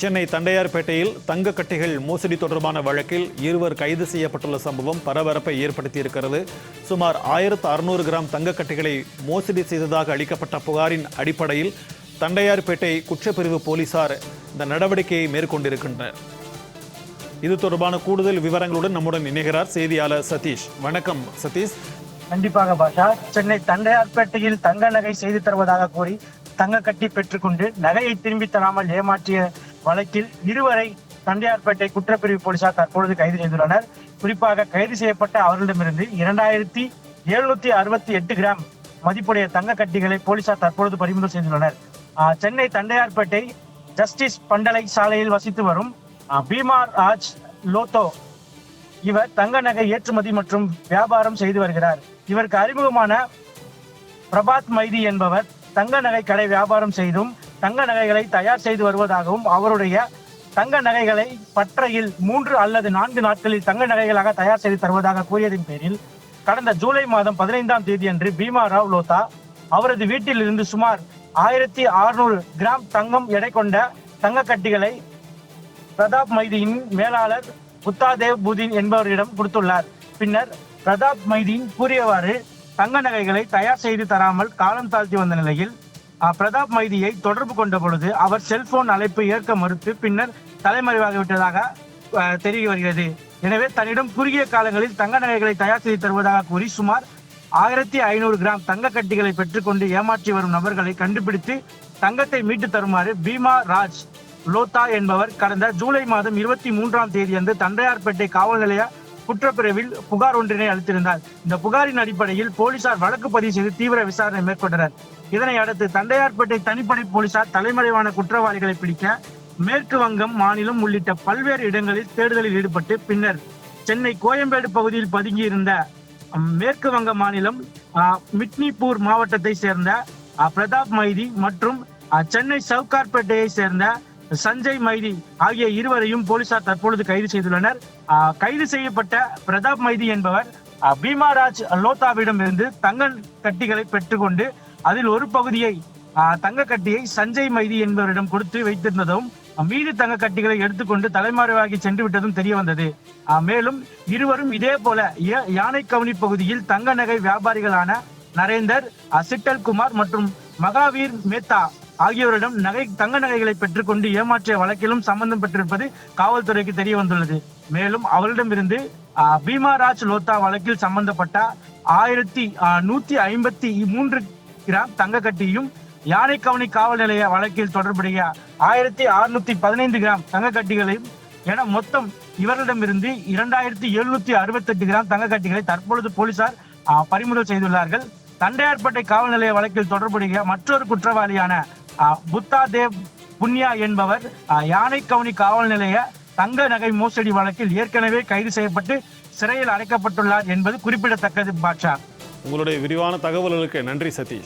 சென்னை தண்டையார்பேட்டையில் தங்க கட்டிகள் மோசடி தொடர்பான வழக்கில் இருவர் கைது செய்யப்பட்டுள்ள சம்பவம் பரபரப்பை ஏற்படுத்தியிருக்கிறது. சுமார் 1600 கிராம் தங்க கட்டிகளை மோசடி செய்ததாக அளிக்கப்பட்ட புகாரின் அடிப்படையில் தண்டையார்பேட்டை குற்றப்பிரிவு போலீசார் இந்த நடவடிக்கையை மேற்கொண்டிருக்கின்றனர். இது தொடர்பான கூடுதல் விவரங்களுடன் நம்முடன் இணைகிறார் செய்தியாளர் சதீஷ். வணக்கம் சதீஷ். கண்டிப்பாக பாஷா. சென்னை தண்டையார்பேட்டையில் தங்க நகை செய்து தருவதாக கூறி தங்க கட்டி பெற்றுக்கொண்டு நகையை திரும்பி தராமல் ஏமாற்றிய வழக்கில் இருவரை தண்டையார்பேட்டை குற்றப்பிரிவு போலீசார் தற்பொழுது கைது செய்துள்ளனர். குறிப்பாக கைது செய்யப்பட்ட அவர்களிடமிருந்து 2768 கிராம் மதிப்புடைய தங்க கட்டிகளை போலீசார் தற்பொழுது பறிமுதல் செய்துள்ளனர். சென்னை தண்டையார்பேட்டை ஜஸ்டிஸ் பண்டலை சாலையில் வசித்து வரும் பீமா ராஜ் லோத்தோ இவர் தங்க நகை ஏற்றுமதி மற்றும் வியாபாரம் செய்து வருகிறார். இவருக்கு அறிமுகமான பிரபாத் மைதி என்பவர் தங்க நகை கடை வியாபாரம் செய்தும் தங்க நகைகளை தயார் செய்து வருவதாகவும் அவருடைய தங்க நகைகளை பட்டறையில் 3 அல்லது 4 நாட்களில் தங்க நகைகளாக தயார் செய்து தருவதாக கூறியதின் பேரில் கடந்த ஜூலை மாதம் 15ஆம் தேதி அன்று பீமா ராவ் லோத்தா அவரது வீட்டில் இருந்து சுமார் 1600 கிராம் தங்கம் எடை கொண்ட தங்க கட்டிகளை பிரதாப் மைதியின் மேலாளர் புத்தாதேவ் புதின் என்பவரிடம் கொடுத்துள்ளார். பின்னர் பிரதாப் மைதீன் கூறியவாறு தங்க நகைகளை தயார் செய்து தராமல் காலம் தாழ்த்தி வந்த நிலையில் பிரதாப் மைதியை தொடர்பு கொண்ட பொழுது அவர் செல்போன் அழைப்பு ஏற்க மறுத்து பின்னர் தலைமறைவாகிவிட்டதாக தெரிய வருகிறது. எனவே தன்னிடம் குறுகிய காலங்களில் தங்க நகைகளை தயார் செய்து தருவதாக கூறி சுமார் 1500 கிராம் தங்க கட்டிகளை பெற்றுக்கொண்டு ஏமாற்றி வரும் நபர்களை கண்டுபிடித்து தங்கத்தை மீட்டு தருமாறு பீமா ராஜ் லோத்தா என்பவர் கடந்த ஜூலை மாதம் 23ஆம் தேதி அன்று தண்டையார்பேட்டை காவல் நிலைய குற்றப்பிரிவில் புகார் ஒன்றினை அளித்திருந்தார். இந்த புகாரின் அடிப்படையில் போலீசார் வழக்கு பதிவு செய்து தீவிர விசாரணை மேற்கொண்டனர். இதனை அடுத்து தண்டையார்பேட்டை தனிப்படை போலீசார் தலைமறைவான குற்றவாளிகளை பிடிக்க மேற்கு வங்கம் மாநிலம் உள்ளிட்ட பல்வேறு இடங்களில் தேடுதலில் ஈடுபட்டு பின்னர் சென்னை கோயம்பேடு பகுதியில் பதுங்கியிருந்த மேற்கு வங்க மாநிலம் மிட்னிப்பூர் மாவட்டத்தை சேர்ந்த பிரதாப் மைதி மற்றும் சென்னை சவுகார்பேட்டையை சேர்ந்த சஞ்சய் மைதி ஆகிய இருவரையும் போலீசார் தற்பொழுது கைது செய்துள்ளனர். கைது செய்யப்பட்ட பிரதாப் மைதி என்பவர் பீமாராஜ் லோத்தாவிடம் இருந்து தங்க கட்டிகளை பெற்றுக்கொண்டு அதில் ஒரு பகுதியை தங்க கட்டியை சஞ்சய் மைதி என்பவரிடம் கொடுத்து வைத்திருந்ததும் மீது தங்க கட்டிகளை எடுத்துக்கொண்டு தலைமறைவாகி சென்று விட்டதும் தெரிய வந்தது. மேலும் இருவரும் இதே போல யானைக்கவுனி பகுதியில் தங்க நகை வியாபாரிகளான நரேந்தர் சிட்டல் குமார் மற்றும் மகாவீர் மேத்தா ஆகியோரிடம் தங்க நகைகளை பெற்றுக்கொண்டு ஏமாற்றிய வழக்கிலும் சம்பந்தம் பெற்றிருப்பது காவல்துறைக்கு தெரிய வந்துள்ளது. மேலும் அவரிடமிருந்து பீமாராஜ் லோத்தா வழக்கில் சம்பந்தப்பட்ட 1153 கிராம் தங்க கட்டியும் யானைக்கவுனி காவல் நிலைய வழக்கில் தொடர்புடைய 1615 கிராம் தங்க கட்டிகளையும் என மொத்தம் இவர்களிடமிருந்து 2768 கிராம் தங்க கட்டிகளை தற்பொழுது போலீசார் பறிமுதல் செய்துள்ளார்கள். தண்டையார்பேட்டை காவல் நிலைய வழக்கில் தொடர்புடைய மற்றொரு குற்றவாளியான புத்தாதேவ் புன்யா என்பவர் யானைக்கவுனி காவல் நிலைய தங்க நகை மோசடி வழக்கில் ஏற்கனவே கைது செய்யப்பட்டு சிறையில் அடைக்கப்பட்டுள்ளார் என்பது குறிப்பிடத்தக்கது. பாட்ஷா, உங்களுடைய விரிவான தகவல்களுக்கு நன்றி சதீஷ்.